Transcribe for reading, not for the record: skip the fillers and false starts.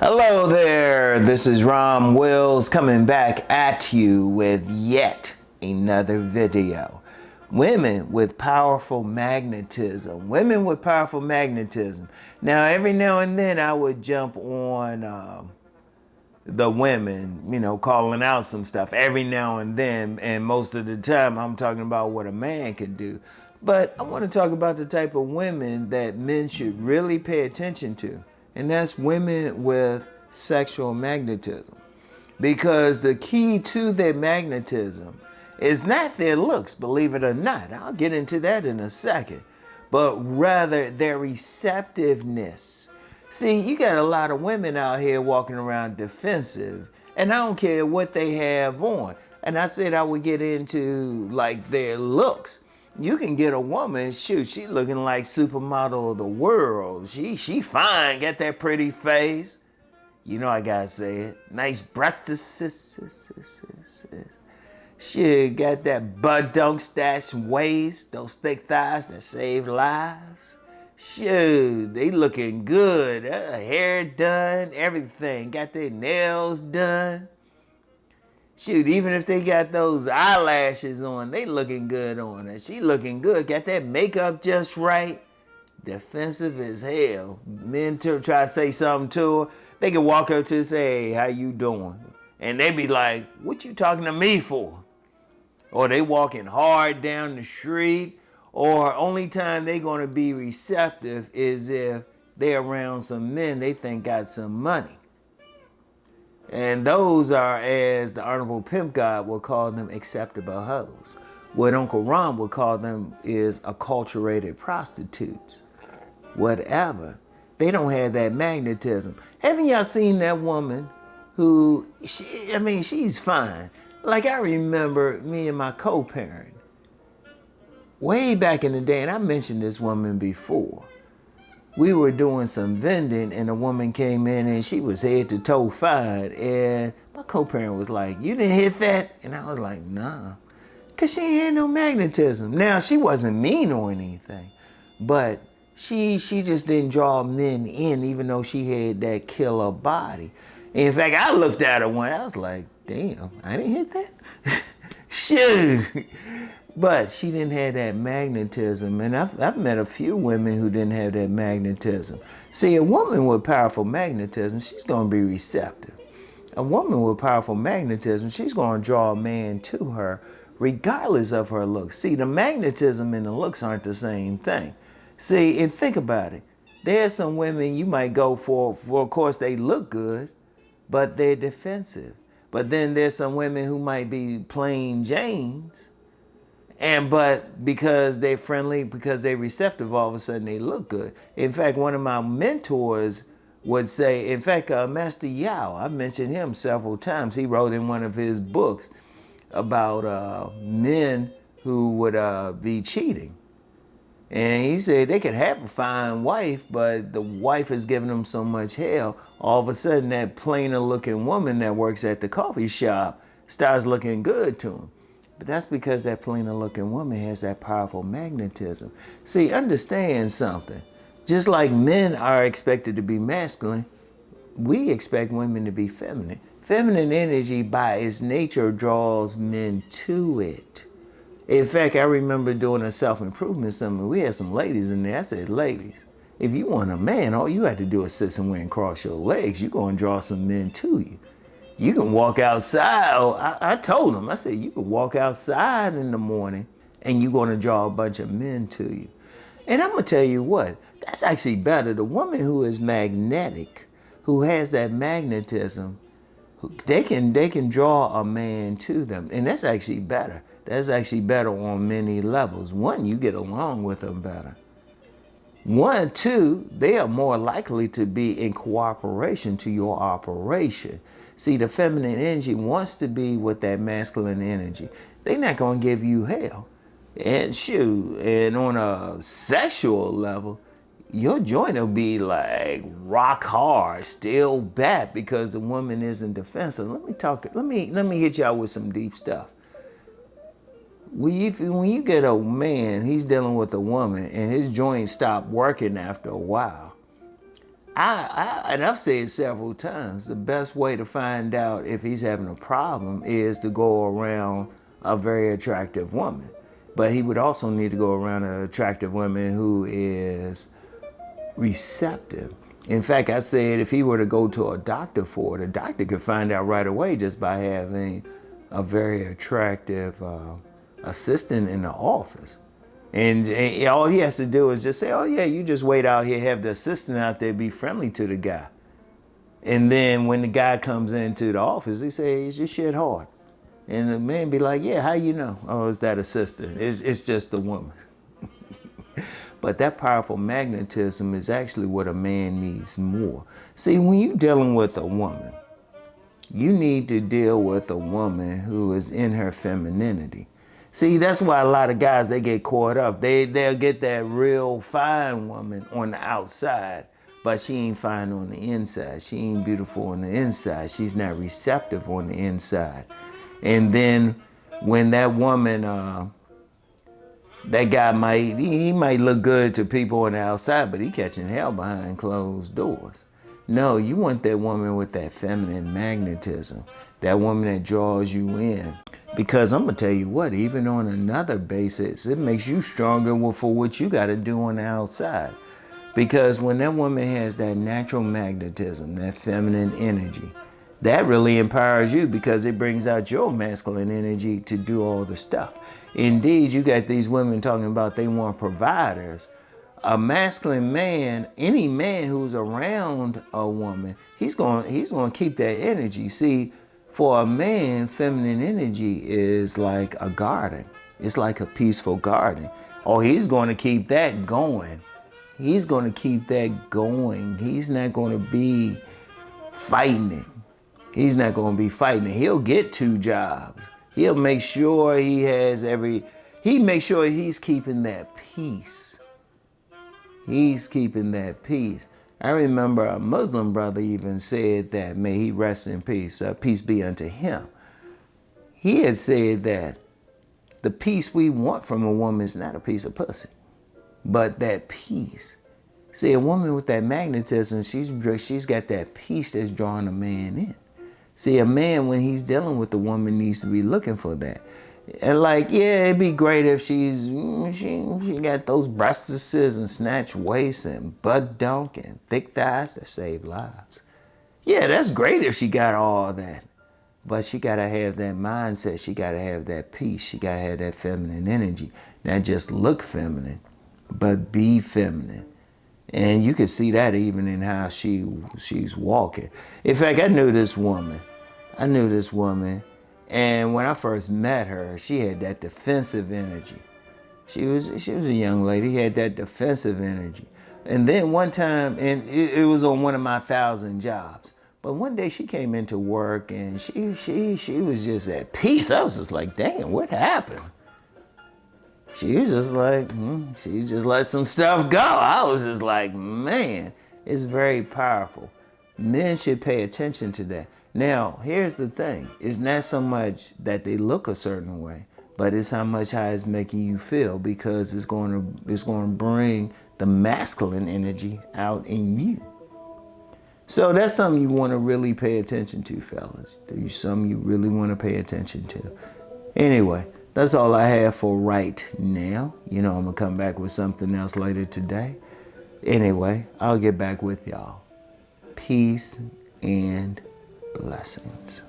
Hello there, this is RomWills coming back at you with yet another video. Women with powerful magnetism. Women with powerful magnetism. Now, every now and then I would jump on the women, calling out some stuff every now and then, and most of the time I'm talking about what a man can do. But I want to talk about the type of women that men should really pay attention to. And that's women with sexual magnetism. Because the key to their magnetism is not their looks, believe it or not. I'll get into that in a second. But rather their receptiveness. See, you got a lot of women out here walking around defensive, and I don't care what they have on. And I said I would get into like their looks. You can get a woman, shoot, she looking like supermodel of the world. She fine, got that pretty face. You know I gotta say it. Nice breasts. She got that butt dunk stash waist, those thick thighs that save lives. Shoot, they looking good. Hair done, everything. Got their nails done. Shoot, even if they got those eyelashes on, they looking good on her. She looking good, got that makeup just right. Defensive as hell. Men try to say something to her, they can walk up to her and say, hey, how you doing? And they be like, what you talking to me for? Or they walking hard down the street, or only time they gonna be receptive is if they around some men they think got some money. And those are, as the Honorable Pimp God would call them, acceptable hoes. What Uncle Ron would call them is acculturated prostitutes. Whatever. They don't have that magnetism. Haven't y'all seen that woman who, she's fine. Like I remember me and my co-parent, way back in the day, and I mentioned this woman before. We were doing some vending and a woman came in and she was head to toe fine. And my co-parent was like, you didn't hit that? And I was like, nah, cause she ain't had no magnetism. Now she wasn't mean or anything, but she just didn't draw men in even though she had that killer body. In fact, I looked at her one, I was like, damn, I didn't hit that? Shoot. But she didn't have that magnetism, and I've met a few women who didn't have that magnetism. See, a woman with powerful magnetism, she's going to be receptive. A woman with powerful magnetism, she's going to draw a man to her regardless of her looks. See, the magnetism and the looks aren't the same thing. See, and think about it. There are some women you might go for, of course, they look good, but they're defensive. But then there's some women who might be plain Janes, but because they're friendly, because they're receptive, all of a sudden they look good. In fact, one of my mentors would say, in fact, Master Yao, I've mentioned him several times. He wrote in one of his books about men who would be cheating. And he said they could have a fine wife, but the wife is giving them so much hell, all of a sudden that plainer looking woman that works at the coffee shop starts looking good to him. But that's because that plainer looking woman has that powerful magnetism. See, understand something. Just like men are expected to be masculine, we expect women to be feminine. Feminine energy by its nature draws men to it. In fact, I remember doing a self-improvement seminar. We had some ladies in there. I said, ladies, if you want a man, all you have to do is sit somewhere and cross your legs. You're going to draw some men to you. You can walk outside. I told them, I said, you can walk outside in the morning and you're going to draw a bunch of men to you. And I'm going to tell you what, that's actually better. The woman who is magnetic, who has that magnetism, they can draw a man to them. And that's actually better. That's actually better on many levels. One, you get along with them better. One, two, they are more likely to be in cooperation to your operation. See, the feminine energy wants to be with that masculine energy. They're not going to give you hell. And shoot, and on a sexual level, your joint will be like rock hard, still bad because the woman isn't defensive. Let me hit y'all with some deep stuff. When you get a man, he's dealing with a woman and his joints stop working after a while. And I've said several times, the best way to find out if he's having a problem is to go around a very attractive woman. But he would also need to go around an attractive woman who is receptive. In fact, I said if he were to go to a doctor for it, a doctor could find out right away just by having a very attractive assistant in the office. And all he has to do is just say, oh yeah, you just wait out here, have the assistant out there be friendly to the guy. And then when the guy comes into the office, he say, is your shit hard? And the man be like, yeah, how you know? Oh, it's that assistant. It's just the woman. But that powerful magnetism is actually what a man needs more. See, when you're dealing with a woman, you need to deal with a woman who is in her femininity. See, that's why a lot of guys, they get caught up. They'll get that real fine woman on the outside, but she ain't fine on the inside. She ain't beautiful on the inside. She's not receptive on the inside. And then when that woman, that guy he might look good to people on the outside, but he catching hell behind closed doors. No, you want that woman with that feminine magnetism, that woman that draws you in. Because I'm gonna tell you what, even on another basis, it makes you stronger for what you gotta do on the outside. Because when that woman has that natural magnetism, that feminine energy, that really empowers you because it brings out your masculine energy to do all the stuff. Indeed, you got these women talking about they want providers. A masculine man, any man who's around a woman, he's gonna keep that energy. See, for a man, feminine energy is like a garden. It's like a peaceful garden. Oh, he's going to keep that going. He's going to keep that going. He's not going to be fighting it. He's not going to be fighting it. He'll get 2 jobs. He'll make sure he makes sure he's keeping that peace. He's keeping that peace. I remember a Muslim brother even said that, may he rest in peace, peace be unto him. He had said that the peace we want from a woman is not a piece of pussy, but that peace. See, a woman with that magnetism, she's got that peace that's drawing a man in. See, a man, when he's dealing with a woman, needs to be looking for that. And like, yeah, it'd be great if she got those breastises and snatch waists and butt dunk and thick thighs that save lives. Yeah, that's great if she got all that. But she gotta have that mindset. She gotta have that peace. She gotta have that feminine energy. Not just look feminine, but be feminine. And you can see that even in how she's walking. In fact, I knew this woman. And when I first met her, she had that defensive energy. She was a young lady, had that defensive energy. And then one time, and it was on one of my 1,000 jobs. But one day she came into work and she was just at peace. I was just like, damn, what happened? She was just like, she just let some stuff go. I was just like, man, it's very powerful. Men should pay attention to that. Now, here's the thing. It's not so much that they look a certain way, but it's how it's making you feel, because it's going to bring the masculine energy out in you. So that's something you want to really pay attention to, fellas. There's something you really want to pay attention to. Anyway, that's all I have for right now. You know, I'm going to come back with something else later today. Anyway, I'll get back with y'all. Peace and blessings.